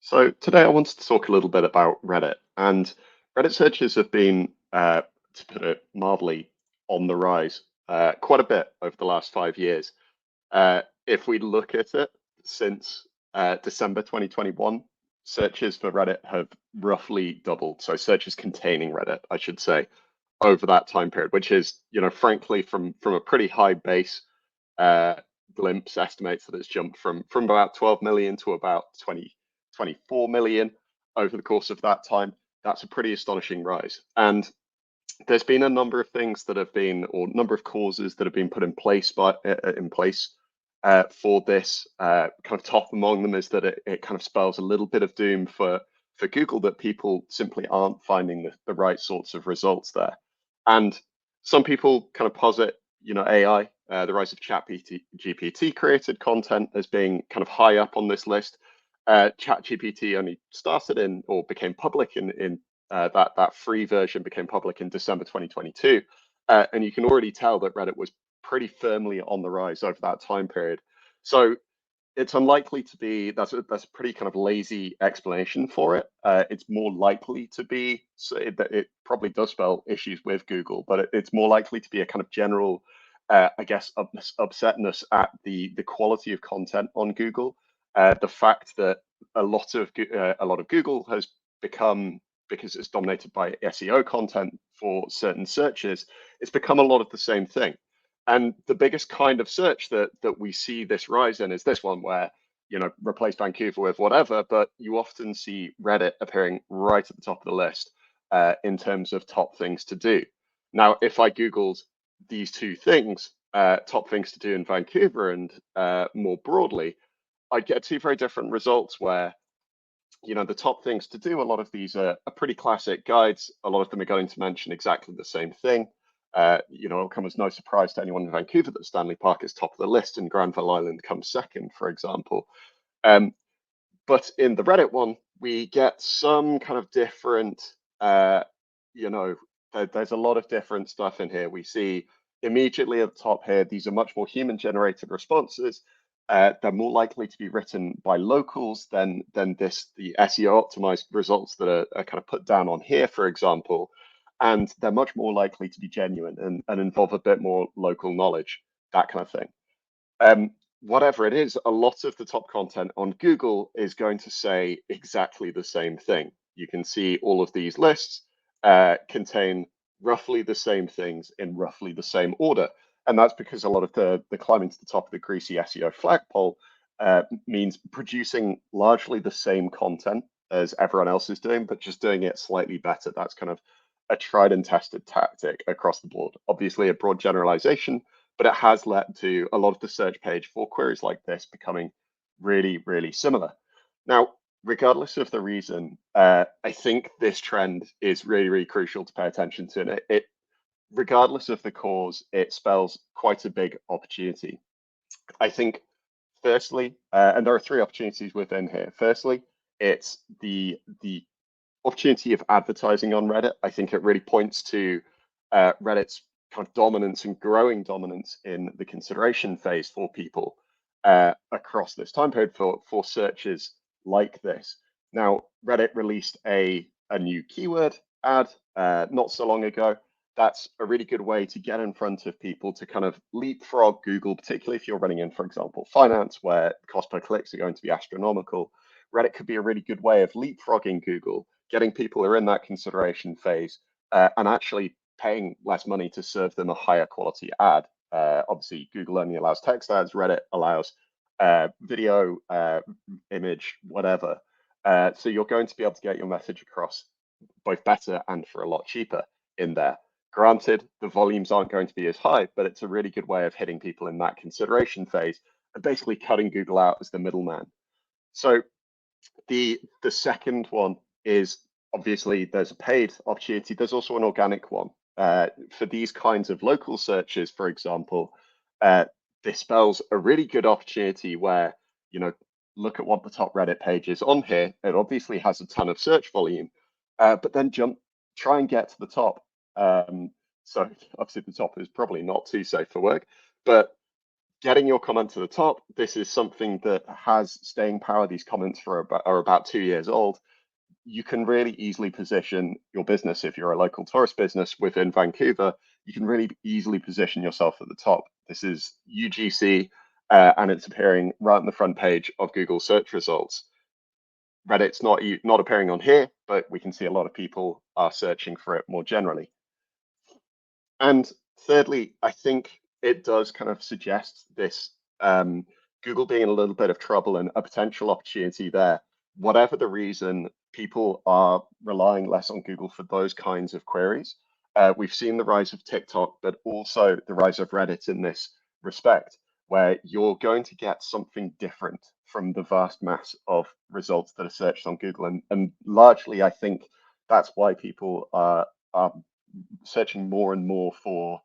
So today I wanted to talk a little bit about Reddit, and Reddit searches have been, to put it mildly, on the rise quite a bit over the last 5 years. If we look at it since December 2021, searches for Reddit have roughly doubled. So searches containing Reddit, I should say, over that time period, which is, frankly, from a pretty high base. Uh, Glimpse estimates that it's jumped from about 12 million to about 24 million over the course of that time. That's a pretty astonishing rise. And there's been a number of things that have been, or number of causes that have been put in place for this. Kind of top among them is that it kind of spells a little bit of doom for Google, that people simply aren't finding the right sorts of results there. And some people kind of posit, AI, the rise of GPT created content as being kind of high up on this list. ChatGPT only started in, or became public in that free version became public in December 2022, and you can already tell that Reddit was pretty firmly on the rise over that time period. So it's unlikely to be, that's a pretty kind of lazy explanation for it. It's more likely to be, so it probably does spell issues with Google, but it's more likely to be a kind of general, I guess, upsetness at the quality of content on Google. The fact that a lot of Google has become, because it's dominated by SEO content for certain searches, it's become a lot of the same thing. And the biggest kind of search that we see this rise in is this one, where, replace Vancouver with whatever, but you often see Reddit appearing right at the top of the list in terms of top things to do. Now, if I Googled these two things, top things to do in Vancouver and more broadly, I'd get two very different results where, the top things to do, a lot of these are pretty classic guides. A lot of them are going to mention exactly the same thing. It'll come as no surprise to anyone in Vancouver that Stanley Park is top of the list and Granville Island comes second, for example. Um, but in the Reddit one, we get some kind of different, you know, there's a lot of different stuff in here. We see immediately at the top here, these are much more human generated responses. They're more likely to be written by locals than the SEO optimized results that are kind of put down on here, for example. And they're much more likely to be genuine and involve a bit more local knowledge, that kind of thing. Um, Whatever it is, a lot of the top content on Google is going to say exactly the same thing. You can see all of these lists contain roughly the same things in roughly the same order. And that's because a lot of the climbing to the top of the greasy SEO flagpole means producing largely the same content as everyone else is doing, but just doing it slightly better. That's kind of a tried and tested tactic across the board. Obviously, a broad generalization, but it has led to a lot of the search page for queries like this becoming really, really similar. Now, regardless of the reason, I think this trend is really, really crucial to pay attention to. And regardless of the cause, it spells quite a big opportunity. I think, firstly, and there are three opportunities within here. Firstly, it's the opportunity of advertising on Reddit. I think it really points to Reddit's kind of dominance and growing dominance in the consideration phase for people across this time period for searches like this. Now, Reddit released a new keyword ad not so long ago. That's a really good way to get in front of people to kind of leapfrog Google, particularly if you're running in, for example, finance, where cost per clicks are going to be astronomical. Reddit could be a really good way of leapfrogging Google, getting people who are in that consideration phase and actually paying less money to serve them a higher quality ad. Obviously, Google only allows text ads, Reddit allows video, image, whatever. So you're going to be able to get your message across both better and for a lot cheaper in there. Granted, the volumes aren't going to be as high, but it's a really good way of hitting people in that consideration phase and basically cutting Google out as the middleman. So the second one is, obviously there's a paid opportunity. There's also an organic one. For these kinds of local searches, for example, this spells a really good opportunity where, look at what the top Reddit page is on here. It obviously has a ton of search volume, but then try and get to the top. So obviously the top is probably not too safe for work, but getting your comment to the top. This is something that has staying power. These comments are about 2 years old. You can really easily position your business if you're a local tourist business within Vancouver. You can really easily position yourself at the top. This is UGC, and it's appearing right on the front page of Google search results. Reddit's not appearing on here, but we can see a lot of people are searching for it more generally. And thirdly, I think it does kind of suggest this Google being in a little bit of trouble and a potential opportunity there. Whatever the reason, people are relying less on Google for those kinds of queries. We've seen the rise of TikTok, but also the rise of Reddit in this respect, where you're going to get something different from the vast mass of results that are searched on Google. And largely, I think that's why people are searching more and more for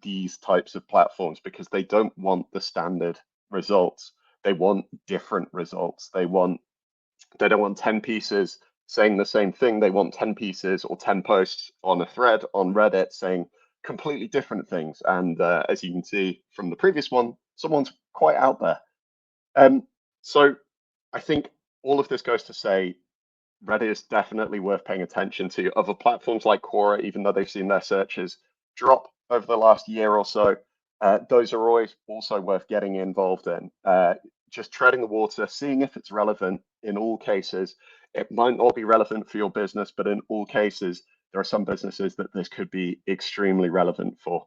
these types of platforms because they don't want the standard results. They want different results. They don't want 10 pieces saying the same thing. They want 10 pieces or 10 posts on a thread on Reddit saying completely different things. And as you can see from the previous one, someone's quite out there. So I think all of this goes to say Reddit is definitely worth paying attention to. Other platforms like Quora, even though they've seen their searches drop over the last year or so, those are always also worth getting involved in. Just treading the water, seeing if it's relevant in all cases. It might not be relevant for your business, but in all cases, there are some businesses that this could be extremely relevant for.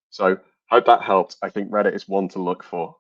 So, hope that helped. I think Reddit is one to look for.